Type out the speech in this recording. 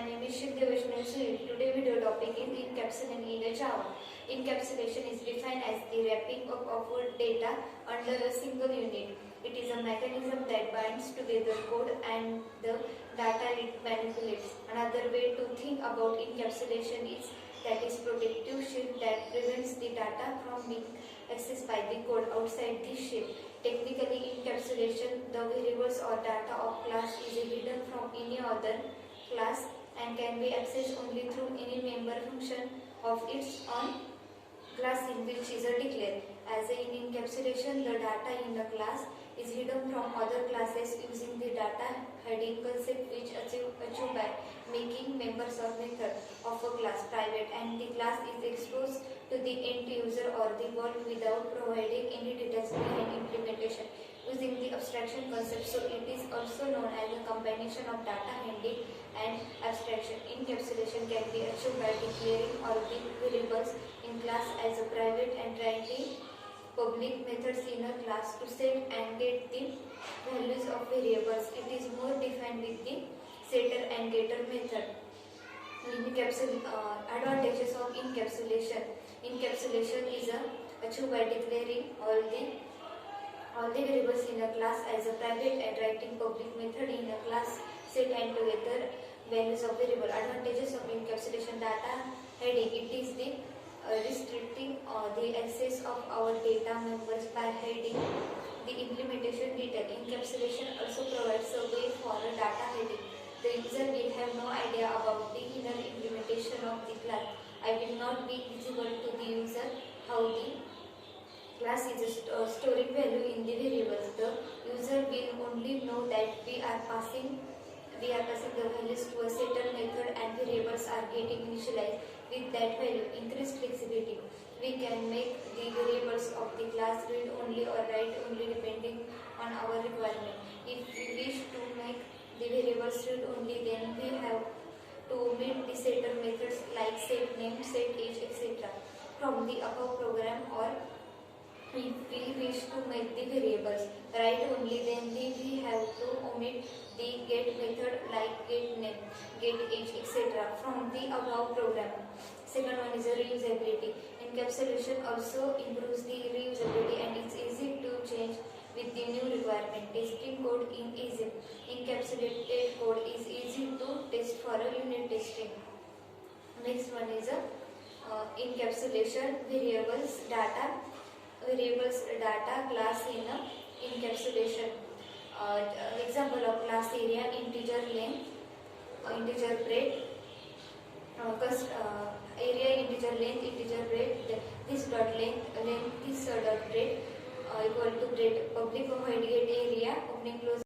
name is Shilde Vaishnavi Suri. Today video topic is encapsulation in Java. Encapsulation is defined as the wrapping up of data under a single unit. It is a mechanism that binds together code and the data it manipulates. Another way to think about encapsulation is that is protective shield that prevents the data from being accessed by the code outside the shield. Technically, encapsulation, the variables or data of class is hidden from any other class and can be accessed only through any member function of its own class in which is declared. As in encapsulation, the data in a class is hidden from other classes using the data hiding concept which achieved by making members of method of a class private and the class is exposed to the end user or the world without providing any details behind implementation using the abstraction concept. So it is also known as a combination of data handling and abstraction. Encapsulation can be achieved by declaring all the variables in class as a private and writing public methods in a class to set and get the values of variables. It is more defined with the setter and getter method. Advantages of encapsulation. Encapsulation is achieved by declaring all the variables in a class as a private and writing public method in a class set and together values of variable. Advantages of encapsulation: data hiding. It is the restricting the access of our data members by hiding the implementation detail. Encapsulation also provides a way for a data hiding. The user will have no idea about the inner implementation of the class. I will not be visible to the user how the class is storing value in the variables. The user will only know that we are passing the values to a setter method and variables are getting initialized with that value. Increased flexibility. We can make the variables of the class read only or write only depending on our requirement. If we wish to make the variables read only, then we have to omit the setter methods like set name, set age, etc. from the above program, or if we wish to make the variables write only, then we have to omit the get method like get name, get age, etc. from the above program. Second one is reusability. Encapsulation also improves the reusability and it's easy to change with the new requirement. Testing code in easy. Encapsulated code is easy to test for a unit testing. Next one is encapsulation variables data class in encapsulation. Example of class: area, integer length, integer breadth, area, integer length, integer breadth, this dot length, this dot breadth equal to breadth. Public void get area, opening close